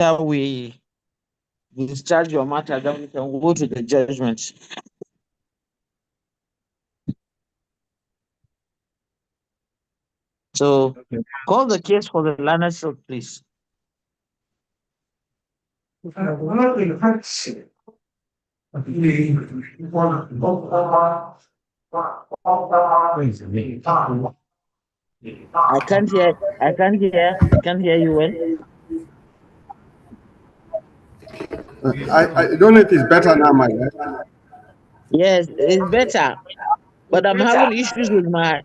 we discharge your matter, then we can go to the judgment. So call the case for the Lana Silk, please. I can't hear you well. I don't know if it's better now, my guy. Yes, it's better. But I'm having issues with my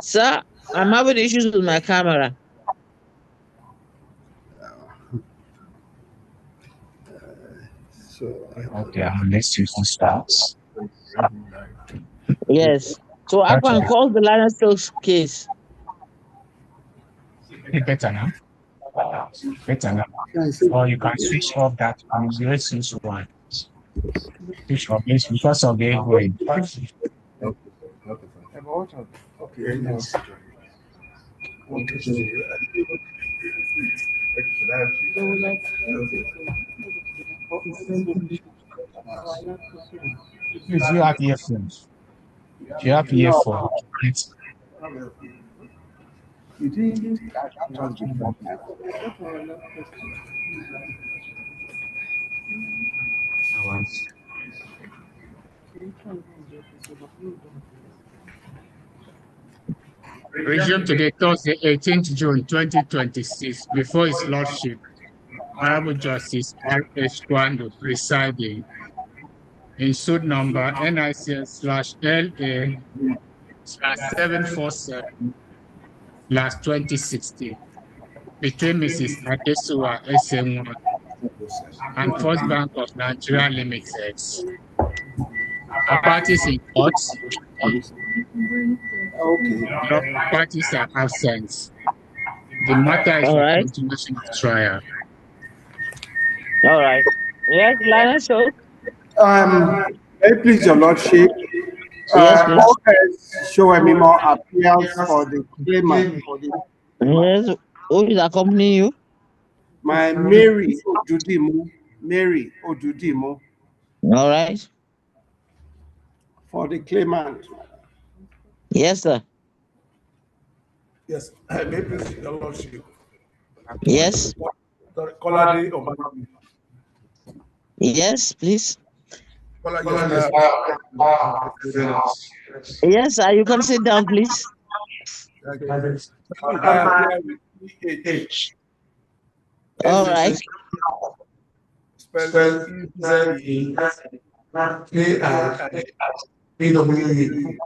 sir. I'm having issues with my camera. So Okay, let's use the starts. Yes. So I can call the Lana Silk case. Better now. Better now. Or you can switch off that and let's use one. Switch off this because of the echoing. okay, yes. Please, you have earphones. You have earphones. You didn't that before. Resume today, Thursday, 18th June 2026, before His Lordship, Honorable Justice R.H. Gwandu, presiding, in suit number NICS/LA/747/2016, between Mrs. Adesuwa Esenwa and First Bank of Nigeria Limited. Our parties in court, no parties are absent. The matter is All for right. continuation of trial. All right. Yes, Lana Silk. May it please your lordship. Yes, please. Show a memo appeals for the claimant for the Yes. Who is accompanying you? my Mary Odudimu. Mary Odudimu All right. for the claimant. Yes, sir. Yes, may it please your lordship. Yes. Colade Obama. Yes, please. Yes, Yes, sir. You can sit down, please. I appear with PH. All right. Spell E-Z-E-A-I-A-W-E.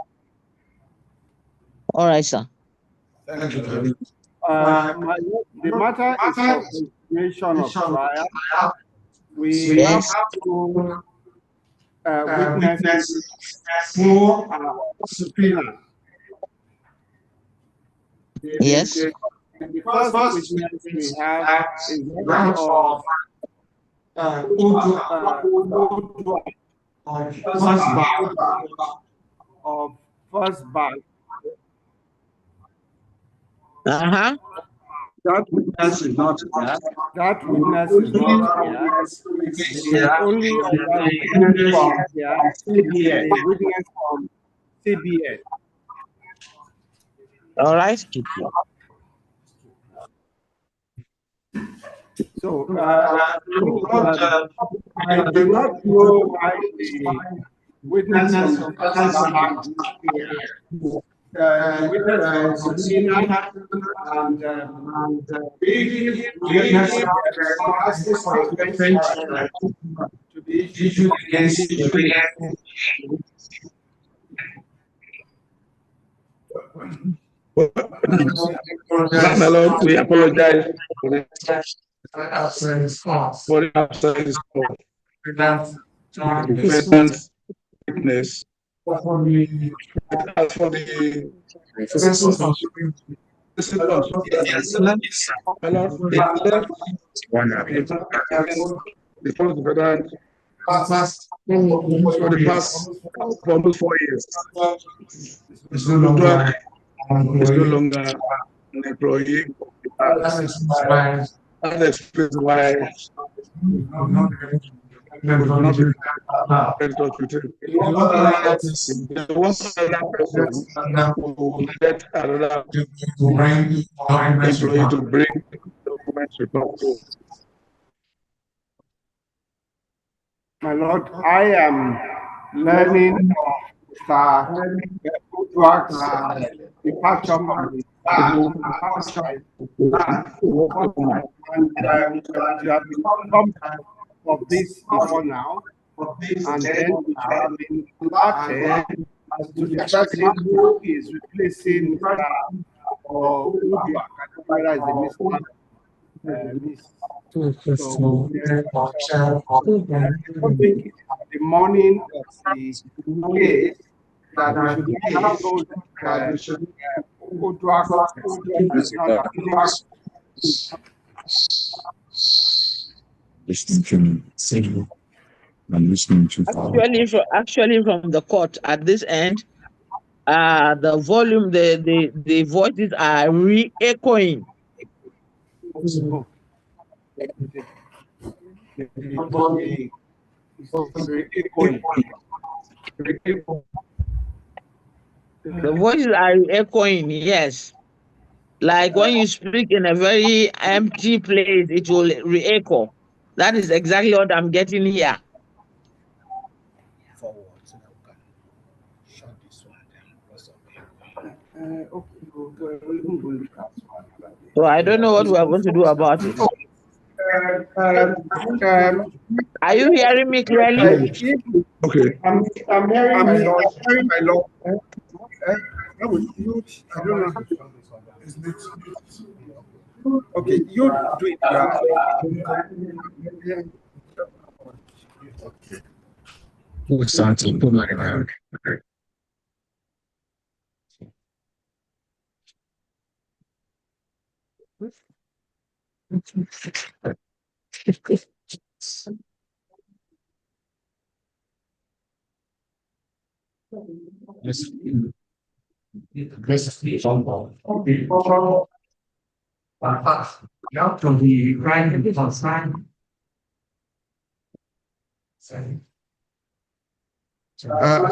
All right, sir. Thank you. The matter is for continuation of trial. We Yes. have two witnesses who are subpoena. Yes. The first witness we have is that of First Bank. Uh-huh. That witness is not here. That witness is not here. The only other witness here is the witness from CBS. All right. So I do not know why the witness from First Bank is not here. The witness from subpoena and asking for a bench warrant to be issued against the witness. My lord, we apologize for the absence of defendant's witness. As for the my lord, they left the defendant for the past almost 4 years. It's no longer an employee. That explains why we could not get in touch with him. There was another person who needed another employee to bring documents report. My Lord, I am learning of Mr. Udwak's departure from the outside, and you have been informed of this before now, and then we have been alerted to the person who is replacing Mr. Udwak, whether it's the Miss. So, the morning of the case that we should be told Udwak is not Actually, from the court at this end, the volume, the voices are re-echoing. The voices are echoing, yes. Like when you speak in a very empty place, it will re-echo. That is exactly what I'm getting here. Forward so that we can shut this one down because of So I don't know what we are going to do about it. Are you hearing me clearly? Okay. I'm hearing my Lord. I don't know. Okay, you do it.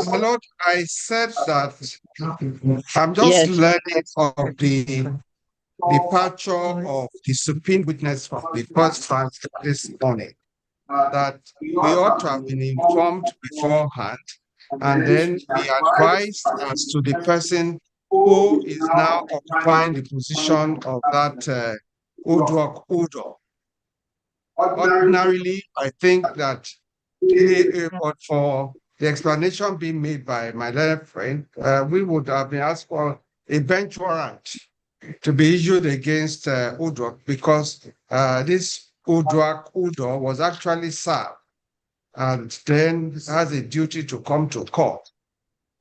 My Lord, I said that I'm just learning of the departure of the supreme witness from the first bank this morning, that we ought to have been informed beforehand and then be advised as to the person who is now occupying the position of that Udwak Udo. Ordinarily, I think that but for the explanation being made by my learned friend, we would have been asked for a bench warrant to be issued against Udwak because this Udwak Udo was actually served and then has a duty to come to court.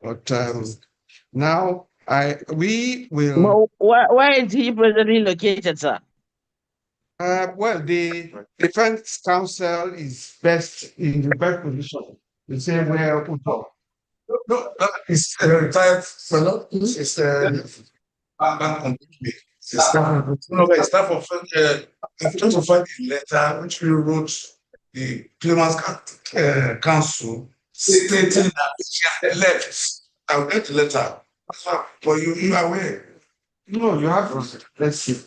But now we will. Where is he presently located, sir? Well, the defense counsel is best in the best position to say where Udo. No, it's a retired fellow. It's bank completely. It's staff of I'm trying to find a letter which we wrote the Claimants Council stating that he had left. I'll get the letter. But you are aware. No, you have to. Let's see.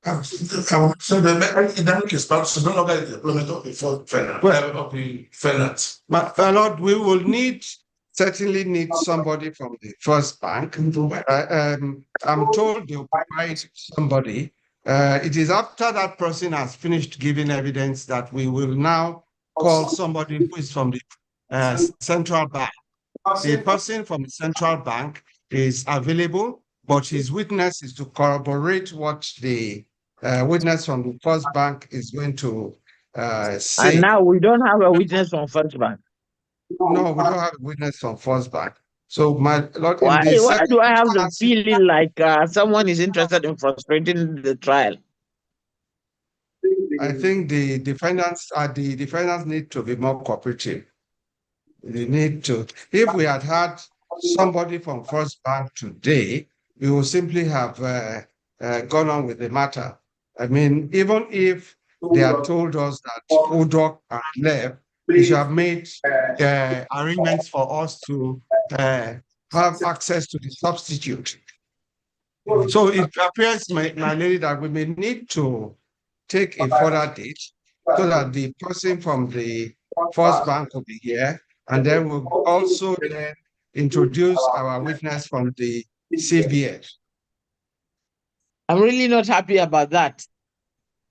So the dynamic is part, so no longer the deployment of the finance. But Lord, we will certainly need somebody from the first bank. I'm told they'll provide somebody. It is after that person has finished giving evidence that we will now call somebody who is from the central bank. The person from the central bank is available, but his witness is to corroborate what the witness from the first bank is going to say. And now we don't have a witness from first bank. No, we don't have a witness from first bank. So my Lord, why do I have the feeling like someone is interested in frustrating the trial? I think the defendants need to be more cooperative. They need to. If we had had somebody from first bank today, we would simply have gone on with the matter. I mean, even if they had told us that Udok are left, they should have made arrangements for us to have access to the substitute. So it appears, my lady, that we may need to take a further date so that the person from the first bank will be here, and then we'll also then introduce our witness from the CBS. I'm really not happy about that.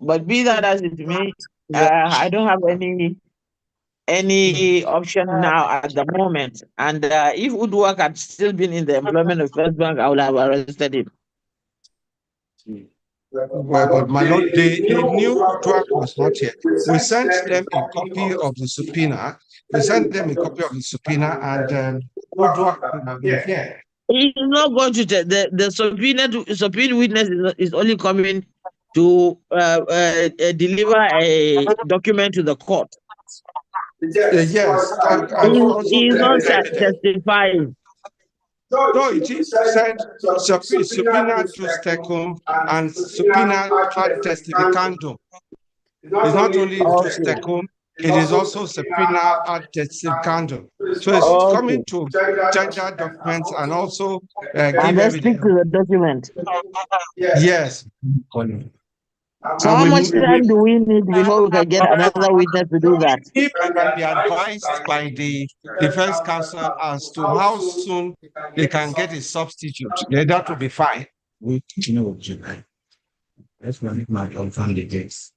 But be that as it may, I don't have any option now at the moment. And if Woodwork had still been in the employment of First Bank, I would have arrested him. Well, but my lord, they knew Woodwork was not here. We sent them a copy of the subpoena. And Woodwork was here. He's not going to the subpoena witness is only coming to deliver a document to the court. Yes, he's not testifying. No, it is said subpoena to stecum and subpoena ad testificandum. It's not only to stecum, it is also subpoena ad testificandum. So it's coming to gender documents and also give evidence. Speak to the document. Yes. So how much time do we need before we can get another witness to do that? If I can be advised by the defense counsel as to how soon they can get a substitute, then that will be fine. We know July. Let's not confirm the dates.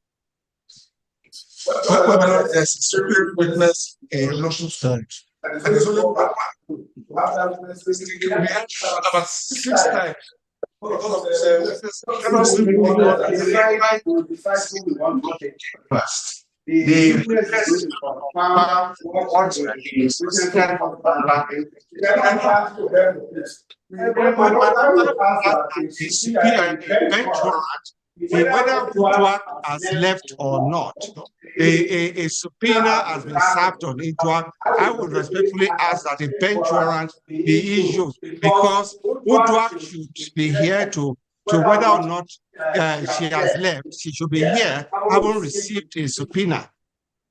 Whether there's a superior witness in local search. And there's only one. We had about 6 times. Whether Woodwork has left or not, a subpoena has been served on Woodwork. I would respectfully ask that a bench warrant be issued, because Woodwork should be here to whether or not she has left. She should be here, having received a subpoena.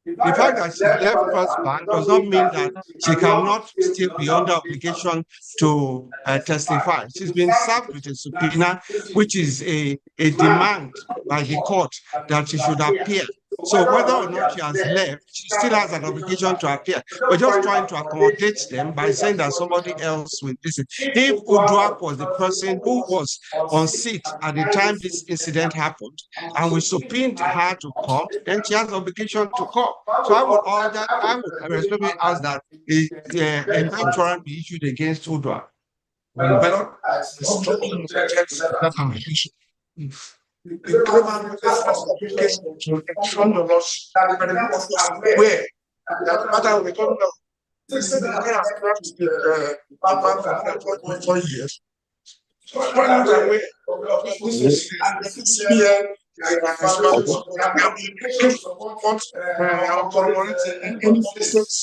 The fact that she left First Bank does not mean that she cannot still be under obligation to testify. She's been served with a subpoena, which is a demand by the court that she should appear. So whether or not she has left, she still has an obligation to appear. We're just trying to accommodate them by saying that somebody else will visit. If Woodwork was the person who was on seat at the time this incident happened, and we subpoenaed her to come, then she has an obligation to come. So I would respectfully ask that a bench warrant be issued against Woodwork. But the government has obligation to inform us where that matter will come down. This is the guy has practiced the bank for 4 years. So I'm not aware of this is CBN any mistakes.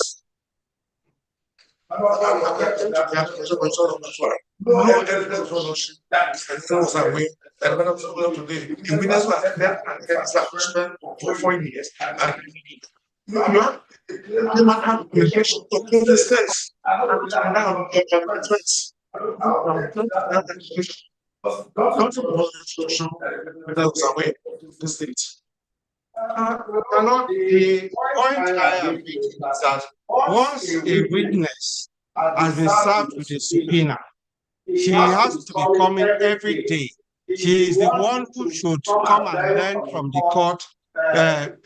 No evidence ownership. I was aware that when I was today, the winners were there and establishment for 4 years. And you might have obligation to prove this test. Not about instruction, but I was aware of the state. The point I am making is that once a witness has been served with a subpoena, she has to be coming every day. She is the one who should come and learn from the court.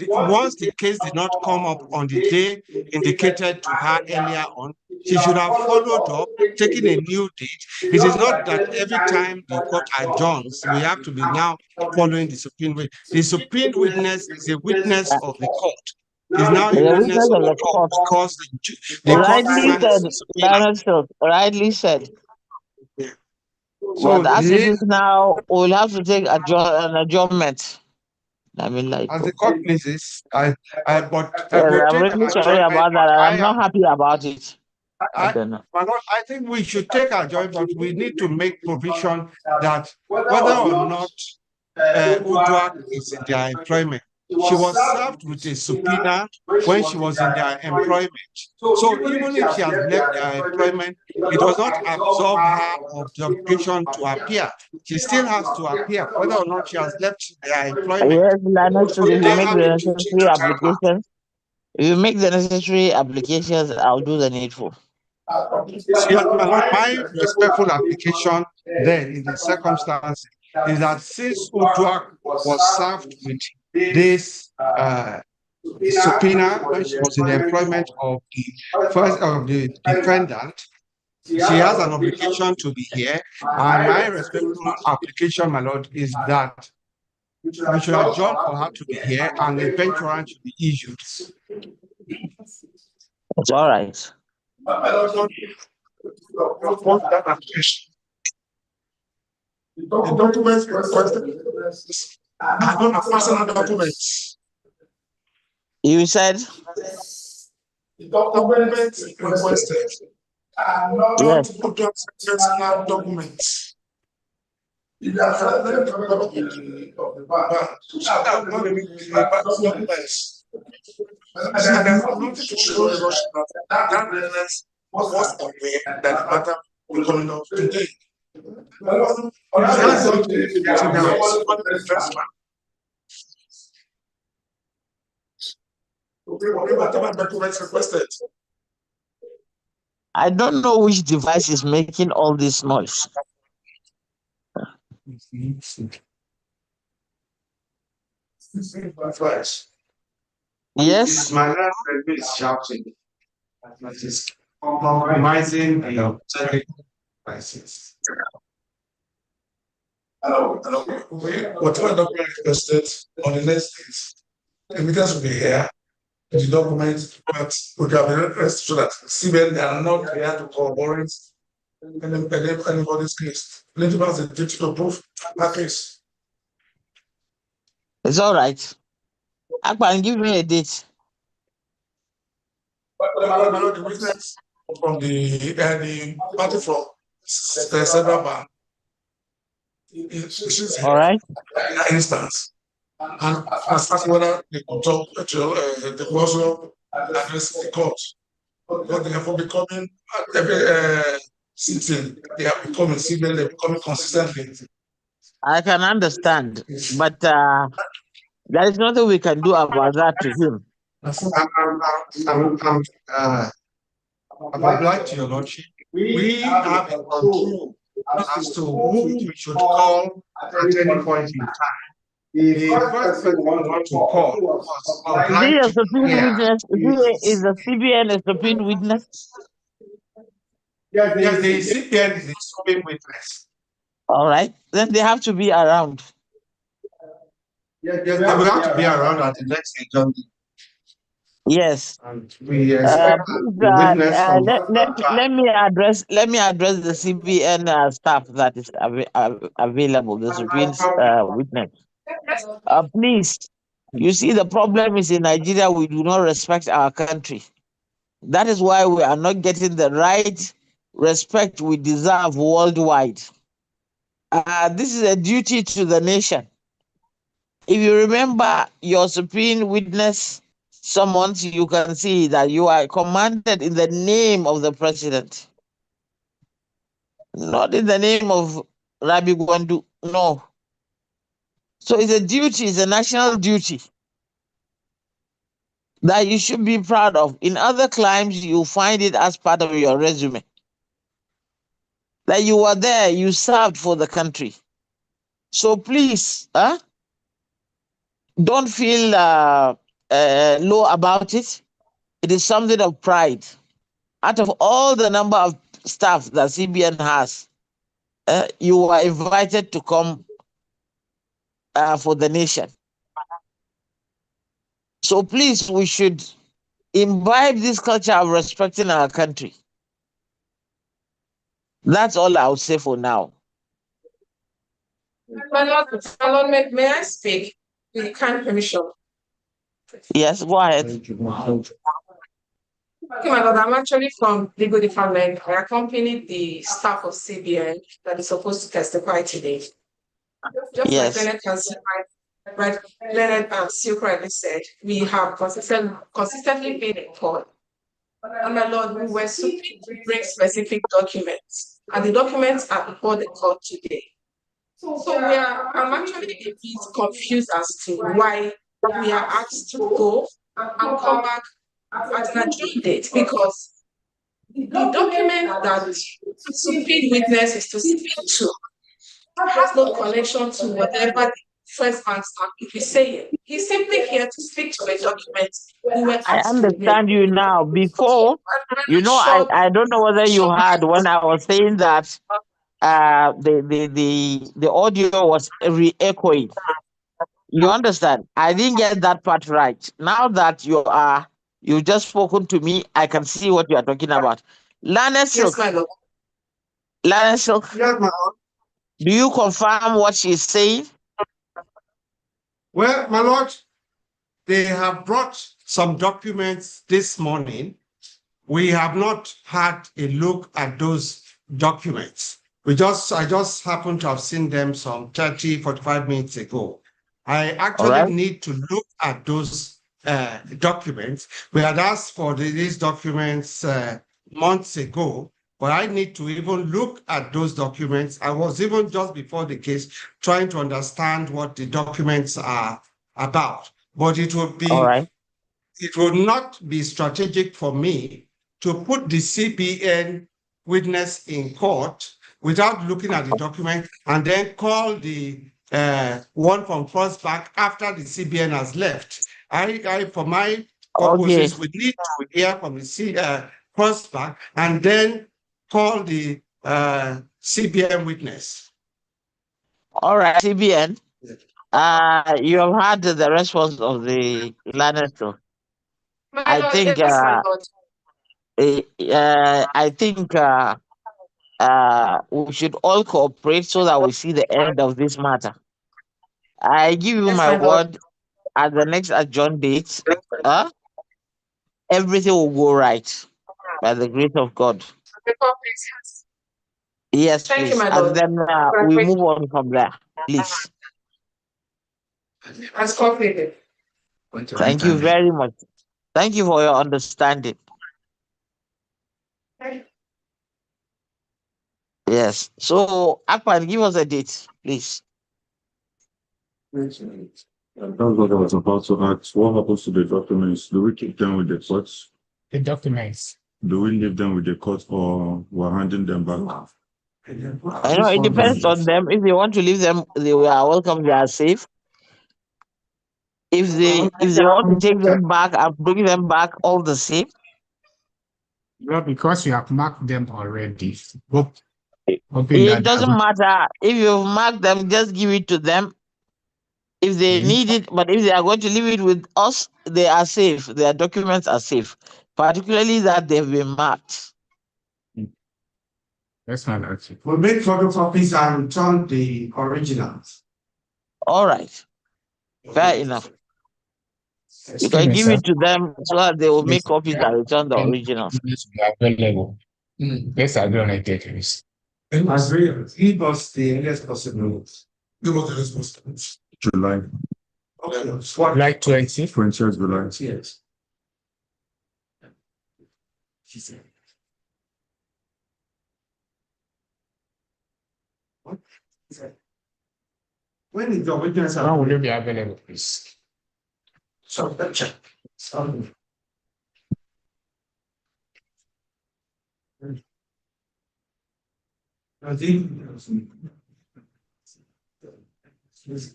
Once the case did not come up on the day indicated to her earlier on, she should have followed up, taken a new date. It is not that every time the court adjourns, we have to be now following the subpoena. The subpoena witness is a witness of the court. Is now a witness of the court because the rightly said, rightly said. So as it is now, we'll have to take an adjournment. I mean, like, as the court pleases, I'm really sorry about that. I'm not happy about it. I think we should take our joy, but we need to make provision that whether or not Uduak is in their employment. She was served with a subpoena when she was in their employment. So even if she has left their employment, it does not absolve her of the obligation to appear. She still has to appear, whether or not she has left their employment. Yes, Linus, if you They make have a the duty to necessary tell her. applications, if you make the necessary applications, I'll do the needful. My respectful application then in the circumstance is that since Uduak was served with this subpoena when she was in the employment of the defendant, she has an obligation to be here. And my respectful application, my lord, is that we should adjourn for her to be here and a bench warrant should be issued. It's all right. That application. The documents requested are not personal documents. You said? The documents requested are not Yes. personal documents. If you are the documents, and there's nothing to show that witness was aware that the matter will come up today. Whatever documents requested. I don't know which device is making all this noise. Yes. My last is shouting. That is compromising the technical crisis. Whatever document requested on the next days, the evidence will be here. The documents, but we can rest so that CBN they are not here to corroborate anybody's case. Plaintiff has a duty to prove her case. It's all right. Akpan, give me a date. But the witness from the party from Central Bank, All right. instance, and as whether they could talk to the also address the court. But they are becoming every sitting, they are becoming civil, they are becoming consistently. I can understand, but there is nothing we can do about that to him. I'm obliged to your lordship. We have a control as to who we should call at any point in time. The first person we want to call was obliged Is he a supreme witness? Is the CBN a supreme witness? Yes, the CBN is a supreme witness. All right, then they have to be around. Yes, they will have to be around at the next agenda. Yes. And we expect the witness from let me address the CBN staff that is available, the supreme witness. Please, you see, the problem is in Nigeria, we do not respect our country. That is why we are not getting the right respect we deserve worldwide. This is a duty to the nation. If you remember your supreme witness summons, you can see that you are commanded in the name of the president, not in the name of Rabbi Gwandu. No. So it's a duty, it's a national duty that you should be proud of. In other climes, you find it as part of your resume. That you were there, you served for the country. So please, don't feel low about it. It is something of pride. Out of all the number of staff that CBN has, you were invited to come for the nation. So please, we should imbibe this culture of respecting our country. That's all I would say for now. My Lord, may I speak with the kind permission? Yes, go ahead. Okay, my Lord, I'm actually from legal department. I accompanied the staff of CBN that is supposed to testify today. Just like Yes. Leonard and Silk rightly said, we have consistently been in court. And my Lord, we were supposed to bring specific documents, and the documents are before the court today. I'm actually a bit confused as to why we are asked to go and come back at an adjourned date, because the document that subpoena witness is to speak to has no connection to whatever the first bank staff is saying. He's simply here to speak to a document we were I asked to make. understand you now. Before, I'm you not know, sure. I don't know whether you heard when I was saying that the audio was re-echoing. You understand? I didn't get that part right. Now that you've just spoken to me, I can see what you are talking about. Lana Yes, my Silk, lord. Lana Silk, Yes, my lord. do you confirm what she's saying? Well, my lord, they have brought some documents this morning. We have not had a look at those documents. I just happened to have seen them some 30, 45 minutes ago. I All actually right. need to look at those documents. We had asked for these documents months ago, but I need to even look at those documents. I was even just before the case trying to understand what the documents are about. But All right. it would not be strategic for me to put the CBN witness in court without looking at the document and then call the one from First Bank after the CBN has left. For my Okay. purposes, we need to hear from the First Bank and then call the CBN witness. All right. CBN. You have had the response of the Lana Silk. My I lord, think. yes, my lord. I think. We should all cooperate so that we see the end of this matter. I give you Yes, my my lord. word, at the next adjourned date, uh, everything will go right by the grace of God. Yes, Thank you, please. my And lord. then we move on from there, please. As completed. Thank you very much. Thank you for your understanding. Yes. So, Akpan, give us a date, please. That's what I was about to ask. What happens to the documents? Do we keep them with the courts? The documents. Do we leave them with the court or we're handing them back? I know it depends on them. If they want to leave them, they are welcome. They are safe. If they want to take them back and bring them back all the same, Well, because we have marked them already. Hoping it that they are doesn't going matter. If you've marked them, just give it to them if they to need it. But if they are going to leave it with us, they are safe. Their documents are safe, particularly that they've been marked. That's fine. Okay. We'll make photocopies and return the originals. All right, fair enough. You Excuse can me, give sir. it to them so that they will make Please, copies and return the when originals. documents will be available. Let's agree on a date, please. Agree. Give us the earliest possible. Give us the response. July. Okay. July 20. 20th July. Yes. She said. What? He said. When is the witness? When will you be available, please? So let's check. Sorry. I think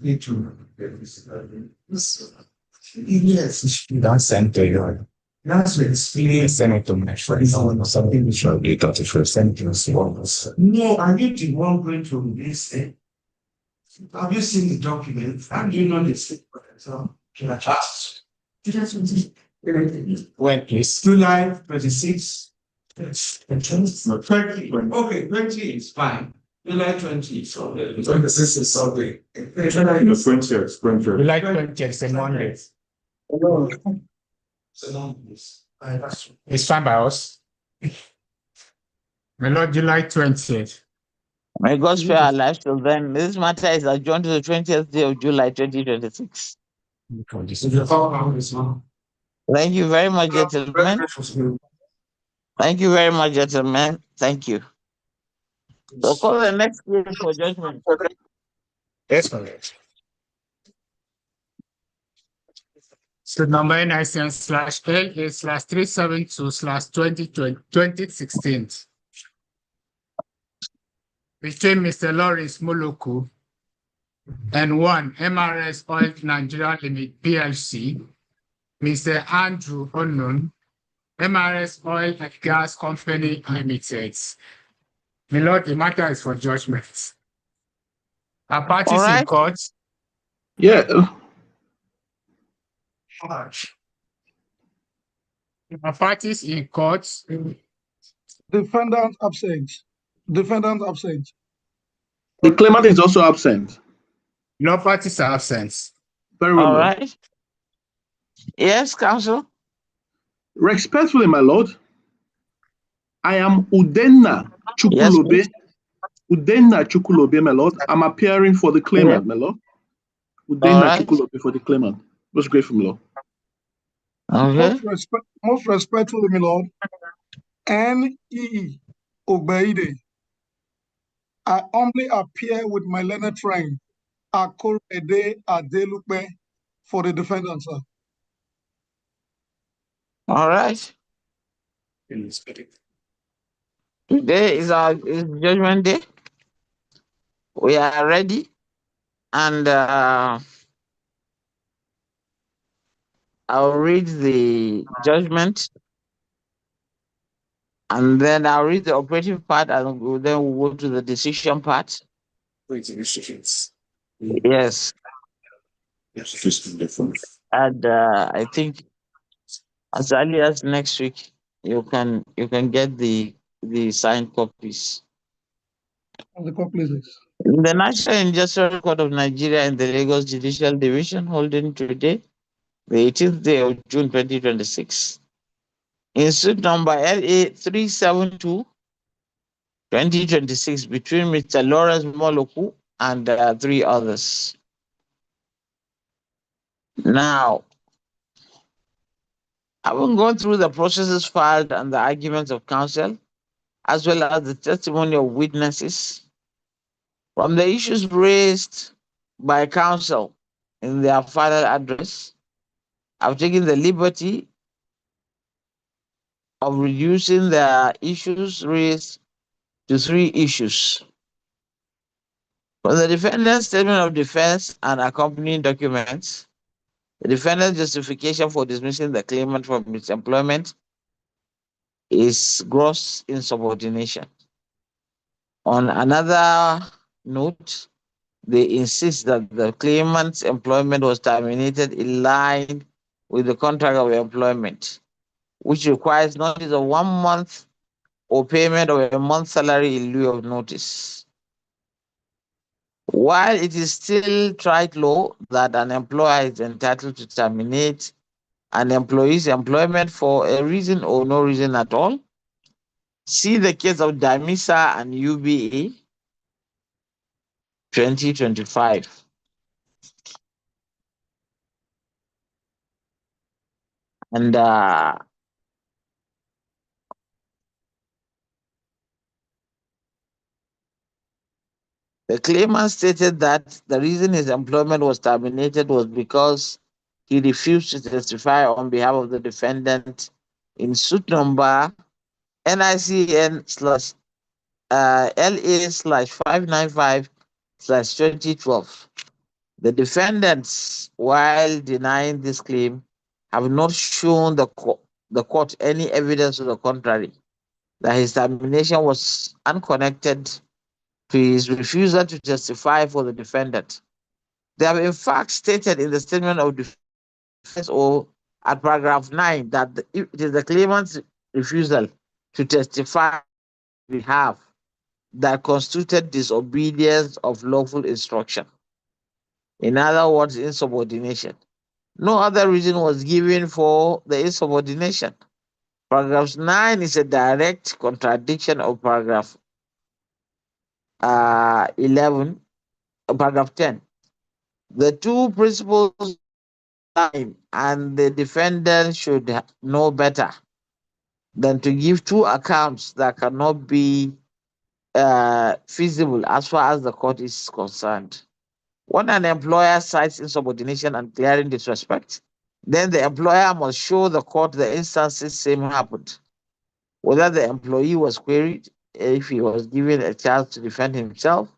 need to yes, Don't send to you. that's Please send it to my friend. Something we should be got it. Send it to us. no, are you the one going to release it? Have you seen the document? And you know the secret? So can I ask? When, please? July 26. No, 20. Okay, 20 is fine. July 20. So 26 is Sunday. The 20th. July 20th is a Monday. It's fine by us. My Lord, July 20th. May God spare our lives till then. This matter is adjourned to the 20th day of July 2026. Thank you very much, gentlemen. Thank you very much, gentlemen. Thank you. So call the next case for judgment. Yes, correct. So number NICN/LA/372/2016 between Mr. Lawrence Moloku and one MRS Oil Nigeria Limited PLC, Mr. Andrew Unknown, MRS Oil and Gas Company Limited. My Lord, the matter is for judgment. Are parties All right. in court? Yeah. Are parties in court? Defendant absent. Defendant absent. The claimant is also absent. No parties are absent. Very well, All Lord. right. Yes, counsel. Respectfully, my Lord, I am Udenna Yes, Chukulobe. please. Udenna Chukulobe, my Lord. I'm appearing for the claimant, my Lord. All Udenna right. Chukulobe for the claimant. Most grateful, my Lord. Okay. Most respectfully, my Lord, N.E. Obeide. I humbly appear with my learned friend, Akorede Adelupe, for the defendant, sir. All right. Today is judgment day. We are ready, and I'll read the judgment, and then I'll read the operative part, and then we'll go to the decision part. Yes, and I think as early as next week, you can get the signed copies. The court pleases. The National Industrial Court of Nigeria in the Lagos Judicial Division holding today, the 18th day of June 2026. In suit number LA 372 2026 between Mr. Lawrence Moloku and three others. Now, having gone through the processes filed and the arguments of counsel, as well as the testimony of witnesses, from the issues raised by counsel in their final address, I've taken the liberty of reducing the issues raised to three issues. From the defendant's statement of defense and accompanying documents, the defendant's justification for dismissing the claimant from his employment is gross insubordination. On another note, they insist that the claimant's employment was terminated in line with the contract of employment, which requires notice of 1 month or payment of a month's salary in lieu of notice. While it is still tried law that an employer is entitled to terminate an employee's employment for a reason or no reason at all, see the case of Damisa and UBA 2025. And the claimant stated that the reason his employment was terminated was because he refused to testify on behalf of the defendant in suit number NICN slash LA slash 595 slash 2012. The defendants, while denying this claim, have not shown the court any evidence to the contrary, that his termination was unconnected to his refusal to testify for the defendant. They have in fact stated in the statement of defense or at paragraph 9 that it is the claimant's refusal to testify on behalf that constituted disobedience of lawful instruction. In other words, insubordination. No other reason was given for the insubordination. Paragraph 9 is a direct contradiction of paragraph 11, paragraph 10. The two principles time and the defendant should know better than to give two accounts that cannot be feasible as far as the court is concerned. When an employer cites insubordination and glaring disrespect, then the employer must show the court the instances same happened, whether the employee was queried, if he was given a chance to defend himself,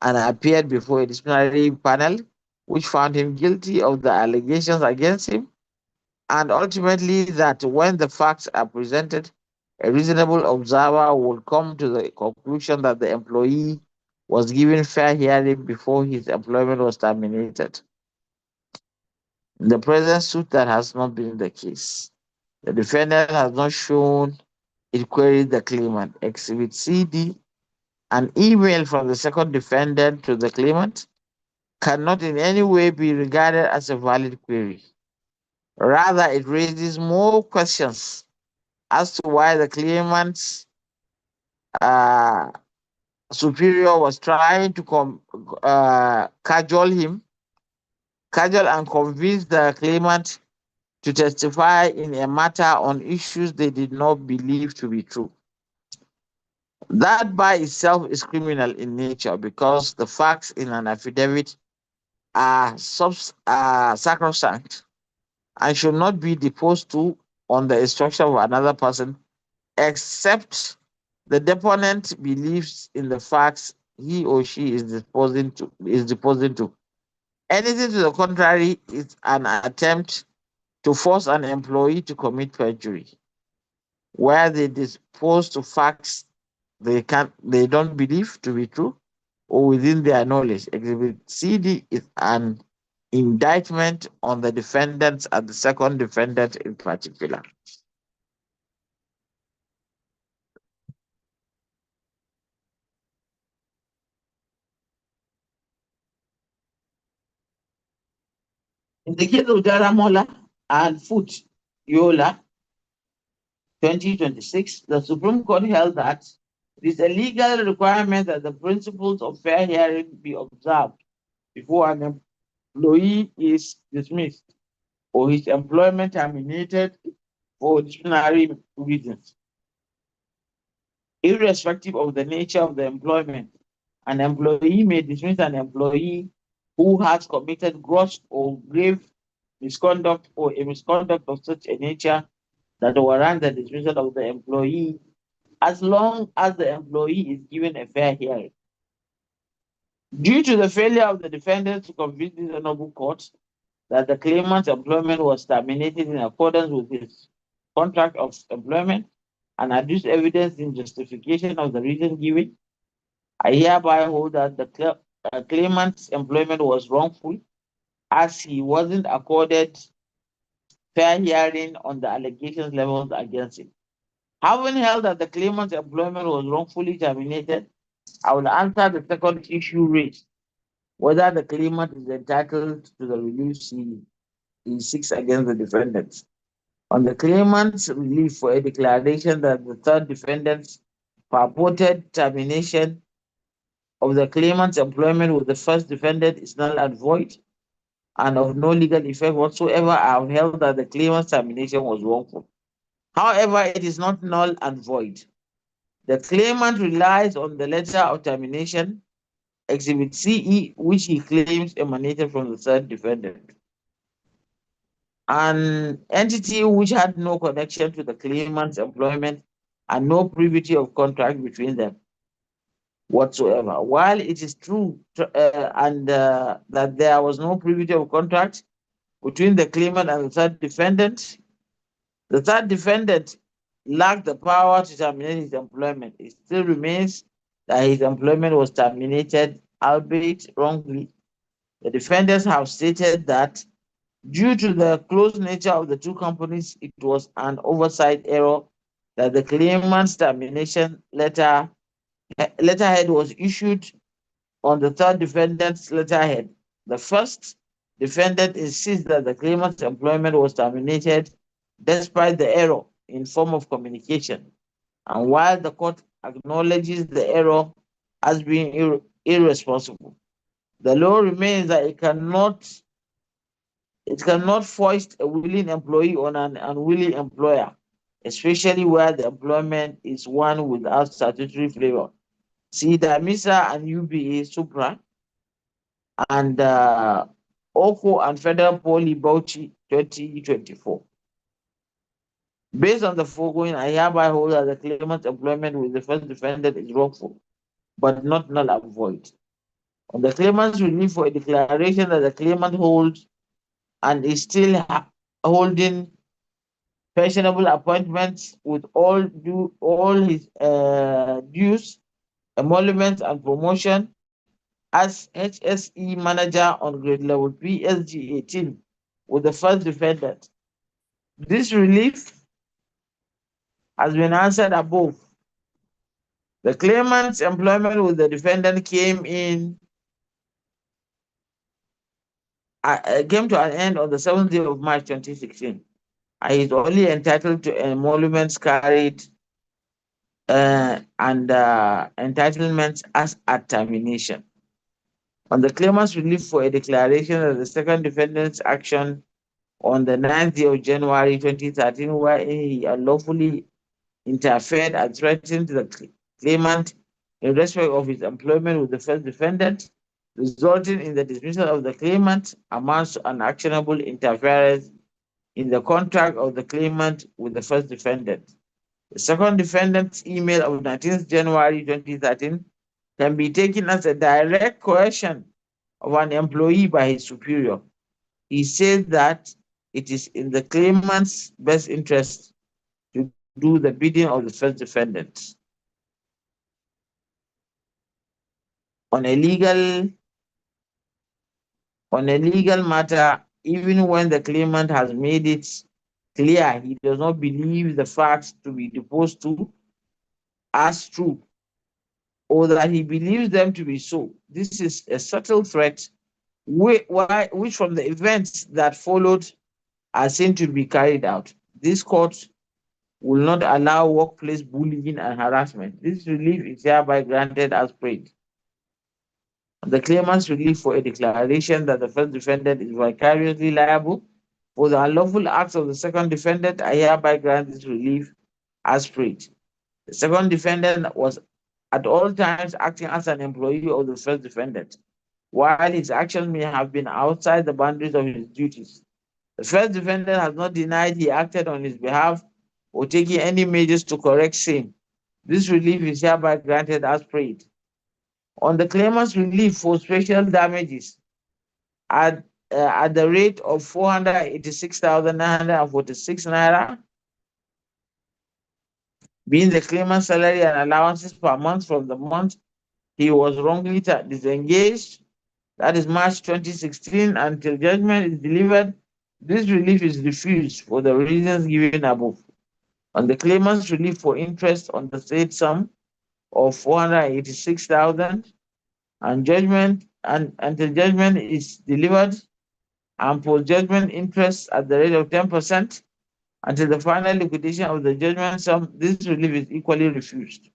and appeared before a disciplinary panel which found him guilty of the allegations against him, and ultimately that when the facts are presented, a reasonable observer will come to the conclusion that the employee was given fair hearing before his employment was terminated. In the present suit, that has not been the case. The defendant has not shown it queried the claimant. Exhibit CD, an email from the second defendant to the claimant, cannot in any way be regarded as a valid query. Rather, it raises more questions as to why the claimant's uh, superior was trying to cajole and convince the claimant to testify in a matter on issues they did not believe to be true. That by itself is criminal in nature because the facts in an affidavit are sacrosanct and should not be deposed to on the instruction of another person except the deponent believes in the facts he or she is deposing to. Anything to the contrary is an attempt to force an employee to commit perjury, where they dispose to facts they don't believe to be true or within their knowledge. Exhibit CD is an indictment on the defendants and the second defendant in particular. In the case of Jaramola and Foot Yola, 2026, the Supreme Court held that it is a legal requirement that the principles of fair hearing be observed before an employee is dismissed or his employment terminated for disciplinary reasons. Irrespective of the nature of the employment, an employee may dismiss an employee who has committed gross or grave misconduct or a misconduct of such a nature that warrants the dismissal of the employee as long as the employee is given a fair hearing. Due to the failure of the defendant to convince this honorable court that the claimant's employment was terminated in accordance with his contract of employment and adduce evidence in justification of the reason given, I hereby hold that the claimant's employment was wrongful as he wasn't accorded fair hearing on the allegations leveled against him. Having held that the claimant's employment was wrongfully terminated, I will answer the second issue raised, whether the claimant is entitled to the relief he seeks against the defendants. On the claimant's relief for a declaration that the third defendant's purported termination of the claimant's employment with the first defendant is null and void and of no legal effect whatsoever, I have held that the claimant's termination was wrongful. However, it is not null and void. The claimant relies on the letter of termination, Exhibit CE, which he claims emanated from the third defendant. An entity which had no connection to the claimant's employment and no privity of contract between them whatsoever. While it is true that there was no privity of contract between the claimant and the third defendant lacked the power to terminate his employment. It still remains that his employment was terminated, albeit wrongly. The defendants have stated that due to the close nature of the two companies, it was an oversight error that the claimant's termination letterhead was issued on the third defendant's letterhead. The first defendant insists that the claimant's employment was terminated despite the error in form of communication. And while the court acknowledges the error as being irresponsible. The law remains that it cannot foist a willing employee on an unwilling employer, especially where the employment is one without statutory flavor. See DAMISA and UBA Supra and OCO and Federal Poly Bauchi 2024. Based on the foregoing, I hereby hold that the claimant's employment with the first defendant is wrongful, but not null and void. On the claimant's relief for a declaration that the claimant holds and is still holding pensionable appointments with all his dues, emoluments, and promotion as HSE manager on grade level PSG 18 with the first defendant. This relief has been answered above. The claimant's employment with the defendant came to an end on the 7th day of March 2016. And he is only entitled to emoluments carried and entitlements as at termination. On the claimant's relief for a declaration that the second defendant's action on the 9th day of January 2013, where he unlawfully interfered and threatened the claimant in respect of his employment with the first defendant, resulting in the dismissal of the claimant, amounts to an actionable interference in the contract of the claimant with the first defendant. The second defendant's email of 19th January 2013 can be taken as a direct coercion of an employee by his superior. He said that it is in the claimant's best interest to do the bidding of the first defendant. On a legal matter, even when the claimant has made it clear he does not believe the facts to be deposed to as true, or that he believes them to be so, this is a subtle threat which from the events that followed are seen to be carried out. This court will not allow workplace bullying and harassment. This relief is hereby granted as prayed. The claimant's relief for a declaration that the first defendant is vicariously liable for the unlawful acts of the second defendant, I hereby grant this relief as prayed. The second defendant was at all times acting as an employee of the first defendant, while his actions may have been outside the boundaries of his duties. The first defendant has not denied he acted on his behalf or taken any measures to correct same. This relief is hereby granted as prayed. On the claimant's relief for special damages at the rate of 486,946 naira, being the claimant's salary and allowances per month from the month he was wrongly disengaged, that is March 2016, until judgment is delivered, this relief is refused for the reasons given above. On the claimant's relief for interest on the said sum of 486,000 and judgment until judgment is delivered, and post-judgment interest at the rate of 10% until the final liquidation of the judgment sum, this relief is equally refused.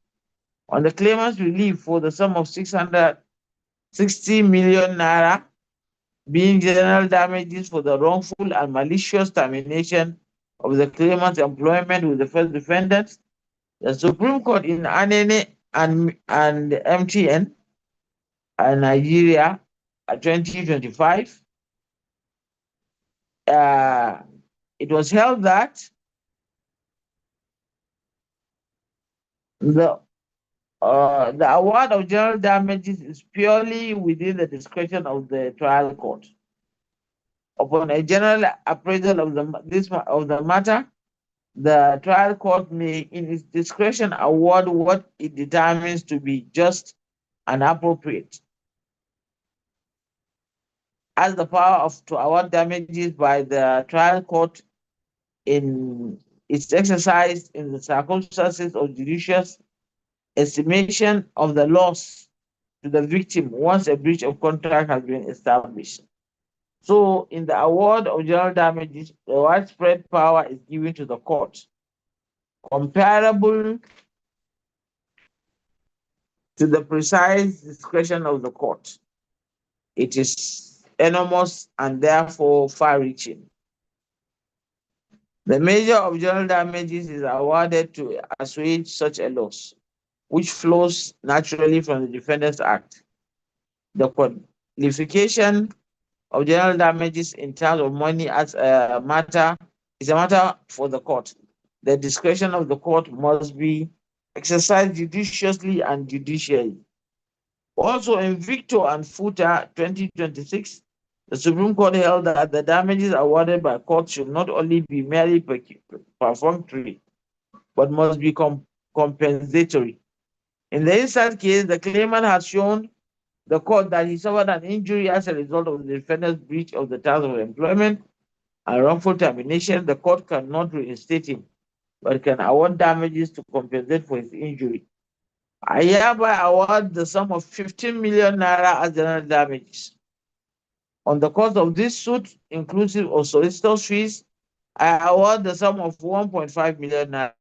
On the claimant's relief for the sum of 660 million naira, being general damages for the wrongful and malicious termination of the claimant's employment with the first defendant, the Supreme Court in Anene and MTN and Nigeria 2025, it was held that the award of general damages is purely within the discretion of the trial court. Upon a general appraisal of the matter, the trial court may, in its discretion, award what it determines to be just and appropriate. As the power to award damages by the trial court in its exercise in the circumstances of judicious estimation of the loss to the victim once a breach of contract has been established. So, in the award of general damages, the widespread power is given to the court, comparable to the precise discretion of the court. It is enormous and therefore far-reaching. The measure of general damages is awarded to assuage such a loss, which flows naturally from the Defendants Act. The qualification of general damages in terms of money as a matter is a matter for the court. The discretion of the court must be exercised judiciously and judicially. Also, in Victor and Futa 2026, the Supreme Court held that the damages awarded by court should not only be merely perfunctory, but must be compensatory. In the instant case, the claimant has shown the court that he suffered an injury as a result of the defendant's breach of the terms of employment and wrongful termination. The court cannot reinstate him, but can award damages to compensate for his injury. I hereby award the sum of 15 million naira as general damages. On the cost of this suit, inclusive of solicitor's fees, I award the sum of 1.5 million naira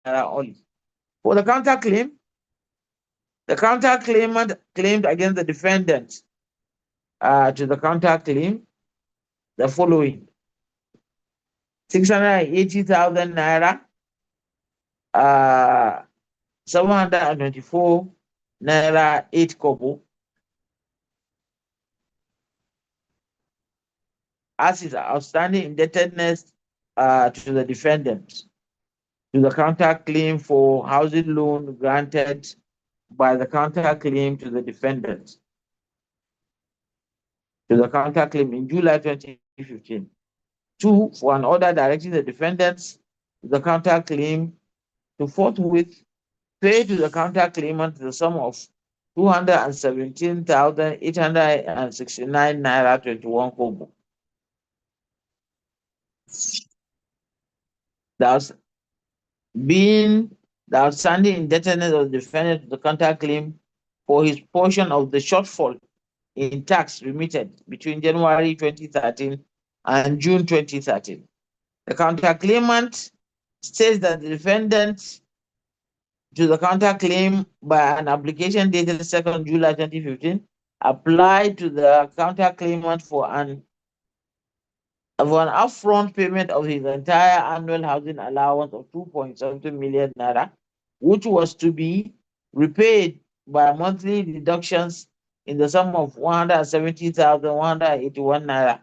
only. For the counterclaim, the counterclaimant claimed against the defendant to the counterclaim the following: 680,000 naira, 724 naira 8 kobo as his outstanding indebtedness to the defendant, to the counterclaim for housing loan granted by the counterclaim to the defendant, to the counterclaim in July 2015. 2, for an order directing the defendants to the counterclaim to forthwith pay to the counterclaimant the sum of 217,869 naira 21 kobo. Thus, being the outstanding indebtedness of the defendant to the counterclaim for his portion of the shortfall in tax remitted between January 2013 and June 2013. The counterclaimant states that the defendant to the counterclaim by an application dated 2nd July 2015 applied to the counterclaimant for an upfront payment of his entire annual housing allowance of 2.7 million naira, which was to be repaid by monthly deductions in the sum of 170,181 naira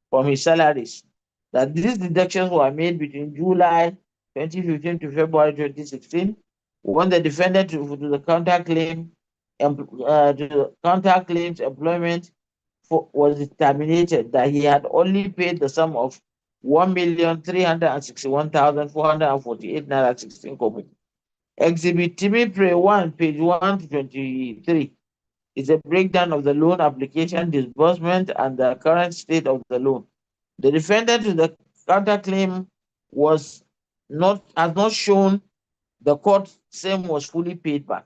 from his salaries. That these deductions were made between July 2015 to February 2016, when the defendant to the counterclaim's employment was terminated, that he had only paid the sum of 1,361,448 naira 16 kobo. Exhibit Timipre 1, page 1 to 23, is a breakdown of the loan application, disbursement, and the current state of the loan. The defendant to the counterclaim has not shown the court same was fully paid back.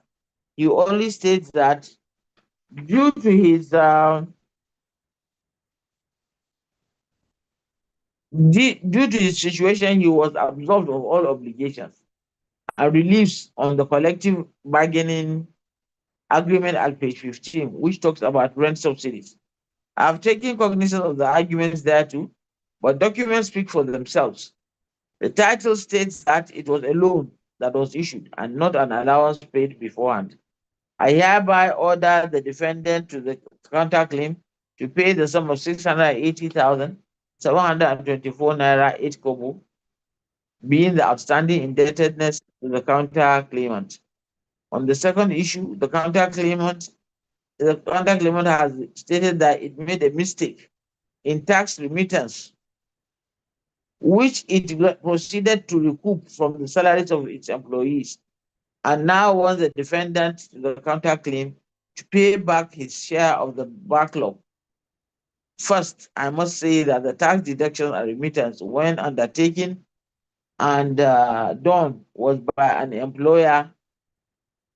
He only states that due to his situation, he was absolved of all obligations and relieves on the collective bargaining agreement at page 15, which talks about rent subsidies. I have taken cognizance of the arguments there too, but documents speak for themselves. The title states that it was a loan that was issued and not an allowance paid beforehand. I hereby order the defendant to the counterclaim to pay the sum of 680,724 naira 8 kobo, being the outstanding indebtedness to the counterclaimant. On the second issue, the counterclaimant has stated that it made a mistake in tax remittance, which it proceeded to recoup from the salaries of its employees, and now wants the defendant to the counterclaim to pay back his share of the backlog. First, I must say that the tax deductions and remittance, when undertaken and done, was by an employer.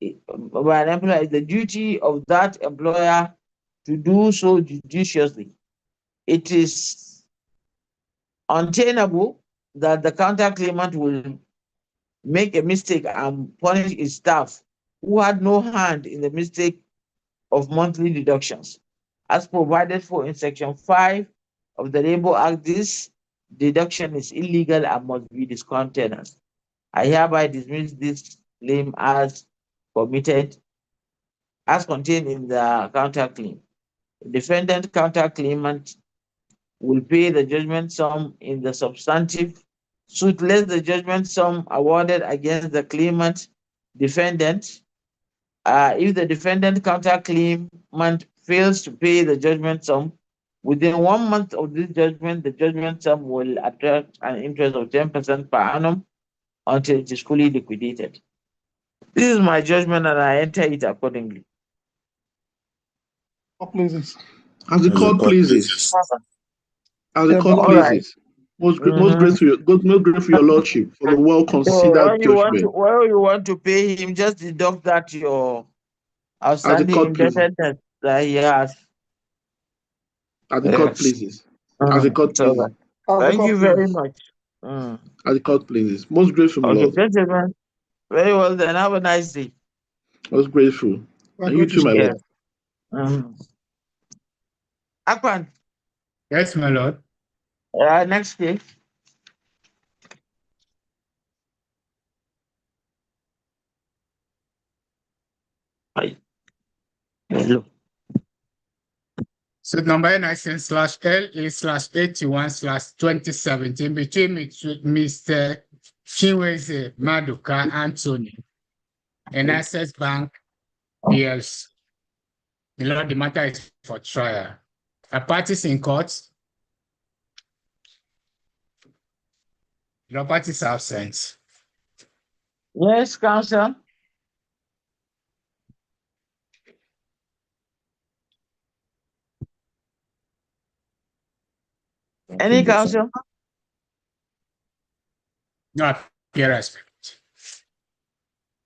It's the duty of that employer to do so judiciously. It is untenable that the counterclaimant will make a mistake and punish his staff who had no hand in the mistake of monthly deductions. As provided for in Section 5 of the Labour Act, this deduction is illegal and must be discontinued. I hereby dismiss this claim as committed, as contained in the counterclaim. The defendant counterclaimant will pay the judgment sum in the substantive suit less the judgment sum awarded against the claimant defendant. If the defendant counterclaimant fails to pay the judgment sum within 1 month of this judgment, the judgment sum will attract an interest of 10% per annum until it is fully liquidated. This is my judgment and I enter it accordingly. Pleases. As the court pleases. As the court pleases. Most grateful, your lordship, for the well-considered judgment. Where you want to pay him, just deduct that your outstanding indebtedness that he has. As the court pleases. As the court pleases. Thank you very much. As the court pleases. Most grateful, my lord. Gentlemen. Very well then. Have a nice day. Most grateful. And you too, my lord. Akpan. Yes, my lord. Next case. Hello. So number NICN/LA/81/2017 between Mr. Chinweze Maduka Anthony and Access Bank PLC. The Lord, the matter is for trial. Are parties in court? The parties are absent. Yes, counsel. Any counsel? No appearance.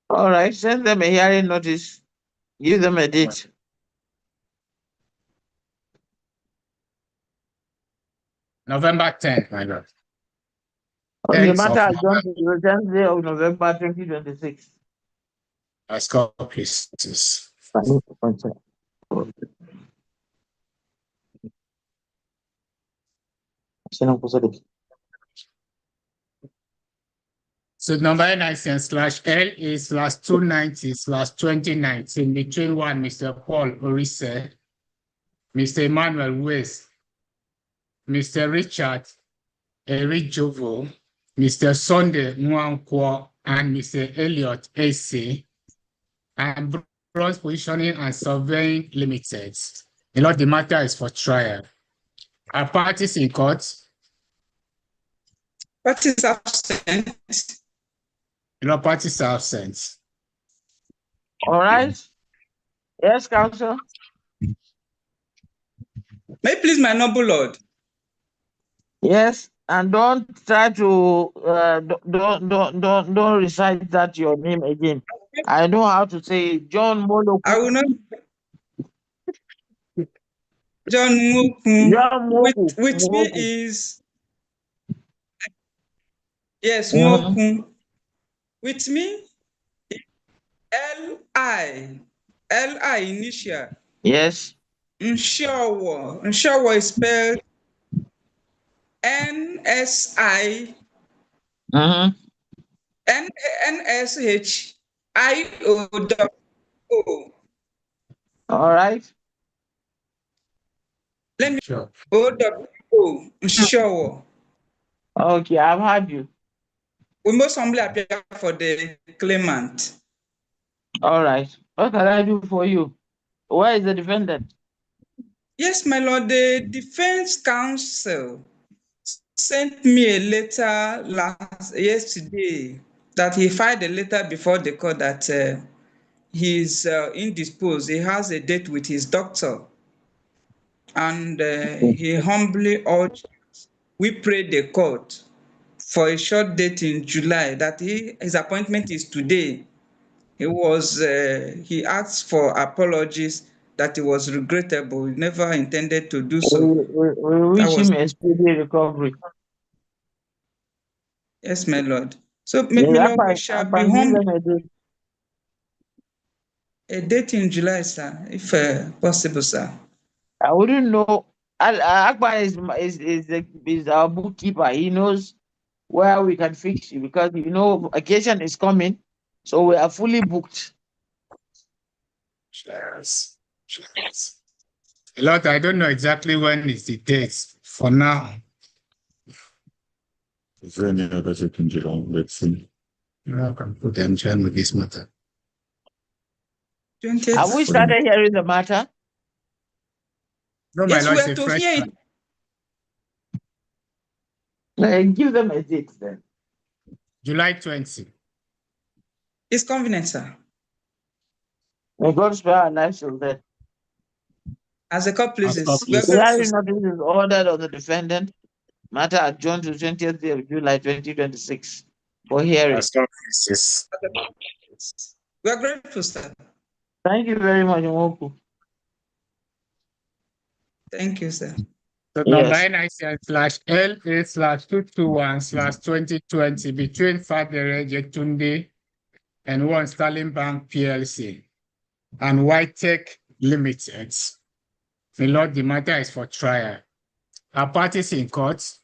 All right, send them a hearing notice. Give them a date. November 10th, my lord. The matter has gone to the 10th day of November 2026. As court please. So number NICN/LA/290/2019 between one Mr. Paul Orise, Mr. Emmanuel West, Mr. Richard Erijovo, Mr. Sunday Mwankwo, and Mr. Elliot AC, and Bronze Positioning and Surveying Limited. The Lord, the matter is for trial. Are parties in court? Parties absent. The Lord, parties are absent. All right. Yes, counsel. May it please my noble lord. Yes, and don't try to don't recite that your name again. I know how to say it. John Moloku. I will not. John Moku. John Moku. With me is yes, Mhm. Moku. With me, L-I initial. Yes. Nshowo. Nshowo is spelled N-S-I N-S-H-I-O-W-O. All right. Let me O-W-O. Nshowo. Okay, I've heard you. We most humbly appear for the claimant. All right. What can I do for you? Where is the defendant? Yes, my lord, the defense counsel sent me a letter yesterday that he filed a letter before the court that he's indisposed. He has a date with his doctor. And he humbly urged, we prayed the court for a short date in July that his appointment is today. He asked for apologies that it was regrettable. He never intended to do so. We wish him a speedy recovery. Yes, my lord. So, my lord, we shall be humble. a date in July, sir, if possible, sir. I wouldn't know. Akbar is our bookkeeper. He knows where we can fix you because vacation is coming, so we are fully booked. Yes. Lord, I don't know exactly when is the date for now. Is there any other second July? Let's see. I can put them join with this matter. 20th. Have we started hearing the matter? No, Yes, my we Lord, are it's a to fresh hear one. it. Give them a date then. July 20. It's convenient, sir. May God spare our lives till then. As the court pleases, we are please. The grateful, hearing sir. notice is ordered on the defendant. Matter adjourned to 20th day of July 2026 for hearing. Yes. We are grateful, sir. Thank you very much, Nwoku. Thank you, sir. So Yes. number NICL/LA/221/2020 between Fadere Jetunde and One Sterling Bank PLC and Whitech Limited. My Lord, the matter is for trial. Are parties in court?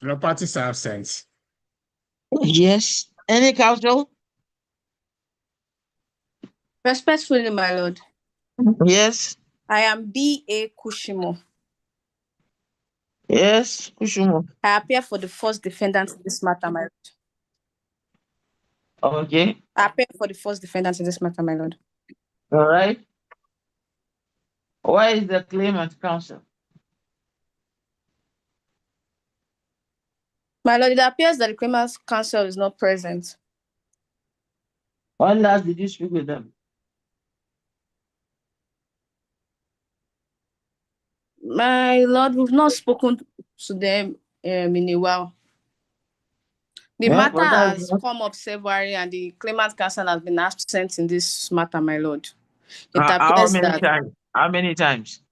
The parties are absent. Yes. Any counsel? Respectfully, my lord, Yes. I am B.A. Kushimo. Yes. Kushumo. I appear for the first defendant in this matter, my lord. Okay. I appear for the first defendant in this matter, my lord. All right. Why is the claimant counsel? My lord, it appears that the claimant's counsel is not present. When last did you speak with them? My lord, we've not spoken to them in a while. The Yeah, matter but that's has not- come up severally, and the claimant counsel has been absent in this matter, my lord. It How appears many that, times? How many times?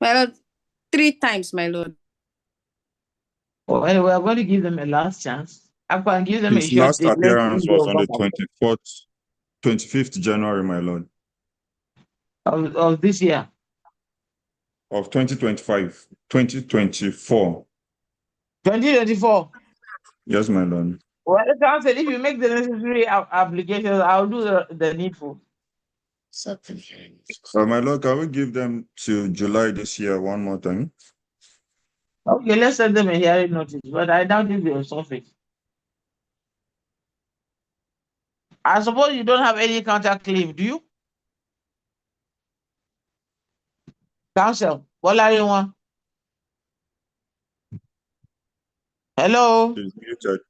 my lord, 3 times, my lord. Well, we are going to give them a last chance. I can give them a His short last date. Let's see appearance if was they'll on the come 24th, 25th January, my lord, of this year. of 2025, 2024. 2024. Yes, my lord. Well, the counsel, if you make the necessary applications, I'll do the needful. My lord, can we give them to July this year one more time? Okay, let's send them a hearing notice, but I doubt if they'll solve it. I suppose you don't have any counter claim, do you? Counsel, what are you want? Hello? He's muted.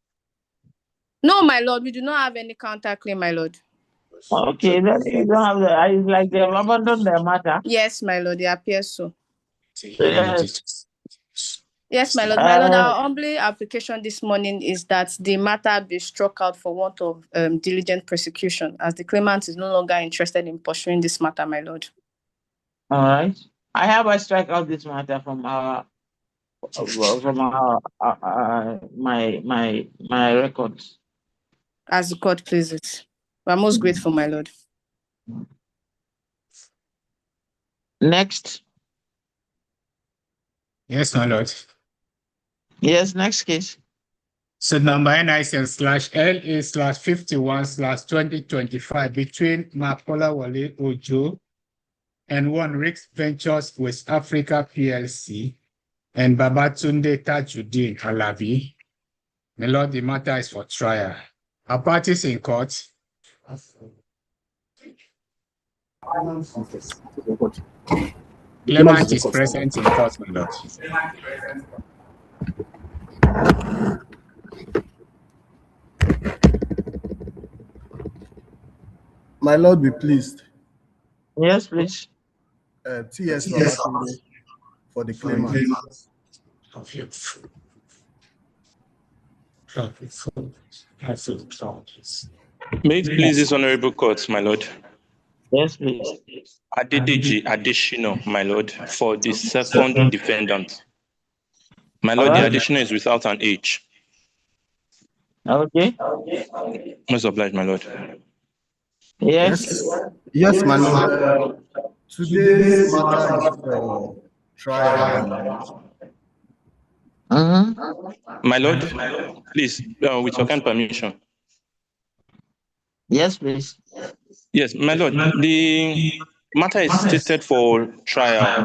No, my lord, we do not have any counter claim, my lord. Okay, then you don't have it's like they've abandoned their matter. Yes, my lord, it appears so. Yes. Yes, my lord. My lord, our humble application this morning is that the matter be struck out for want of diligent prosecution, as the claimant is no longer interested in pursuing this matter, my lord. All right. I hereby strike out this matter from my records. As the court pleases. We are most grateful, my lord. Next. Yes, my lord. Yes, next case. So number NICL/LA/51/2025 between Makola Wale Ojo and One Risk Ventures West Africa PLC and Babatunde Tajuddin Alabi. My lord, the matter is for trial. Are parties in court? Claimant is present in court, my lord. My Lord, be pleased. Yes, please. T.S. Babatunde for the claimant. May it please this honorable court, my lord. Yes, please. Adedeji Adeshino, my lord, for the second defendant. My lord, the additional is without an H. Okay. Most obliged, my lord. Yes. Yes, my lord. Today's matter is for trial, my lord. My lord, please, with your kind permission. Yes, please. Yes, my lord, the matter is stated for trial.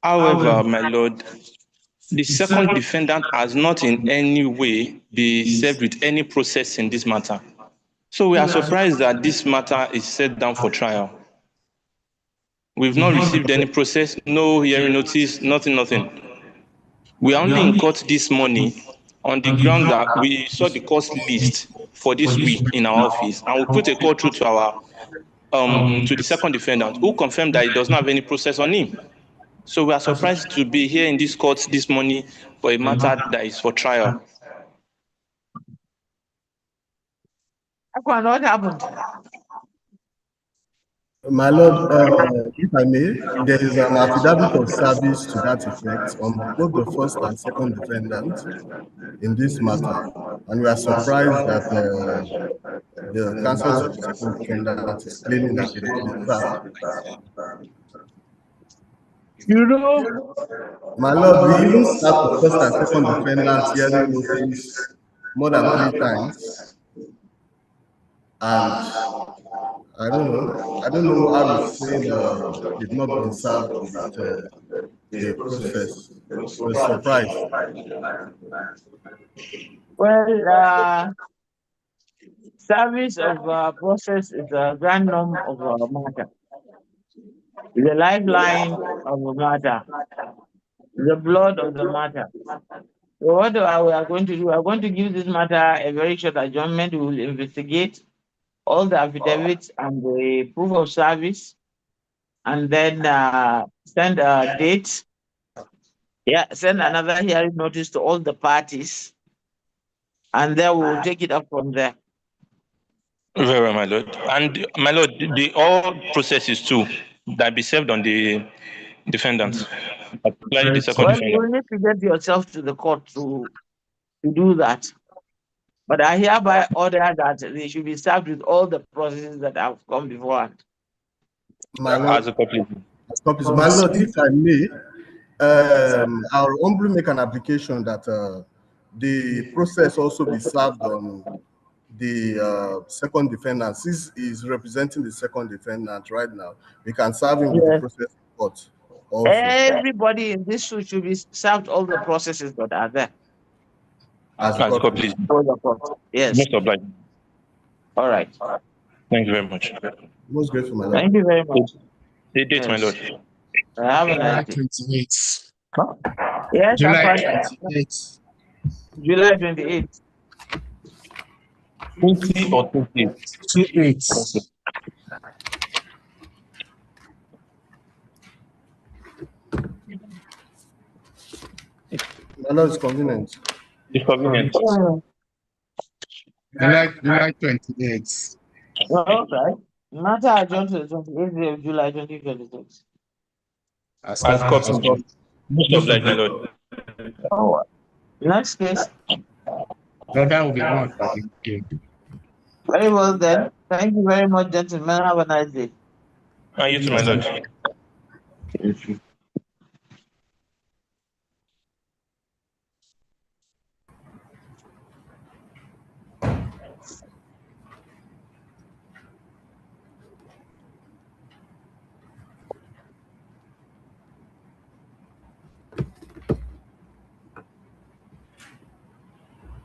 However, my lord, the second defendant has not in any way been served with any process in this matter. So we are surprised that this matter is set down for trial. We've not received any process, no hearing notice, nothing. We are only in court this morning on the ground that we saw the cost list for this week in our office, and we put a call through to our to the second defendant, who confirmed that he does not have any process on him. So we are surprised to be here in this court this morning for a matter that is for trial. What happened? My lord, if I may, there is an affidavit of service to that effect on both the first and second defendant in this matter, and we are surprised that the counsel to the second defendant is claiming that they've not been served. You know, my lord, we even served the first and second defendants hearing notice more than 3 times, and I don't know how you say they've not been served with the process. We're surprised. Well, service of process is a grand norm of matter. The lifeline of the matter, the blood of the matter. So what we are going to do, we are going to give this matter a very short adjournment. We will investigate all the affidavits and the proof of service, and then send a date. Yeah, send another hearing notice to all the parties, and then we will take it up from there. Very well, my lord. And my lord, the all processes too that be served on the defendants, particularly the second Well, defendant. you will need to get yourself to the court to do that. But I hereby order that they should be served with all the processes that have come beforehand. My lord, As a copy. My lord, if I may, I'll humbly make an application that the process also be served on the second defendant. Since he's representing the second defendant right now, we can serve him with the process in court also. Everybody in this suit should be served all the processes that are there. As a copy. Yes. Most obliged. All right. Thank you very much. Most grateful, my lord. Thank you very much. The date, Yes. my lord. Have a nice day. 28. Yes, July July 28. July 28th. 20 or 28? 28. My lord, is convenient. It's convenient. July 28. Okay. Matter adjourned to the 28th day of July 2026. As As copy. copy. Most obliged, my lord. Oh, next case. That will be one for the game. Very well then. Thank you very much, gentlemen. Have a nice day. And you too, my lord. Thank you.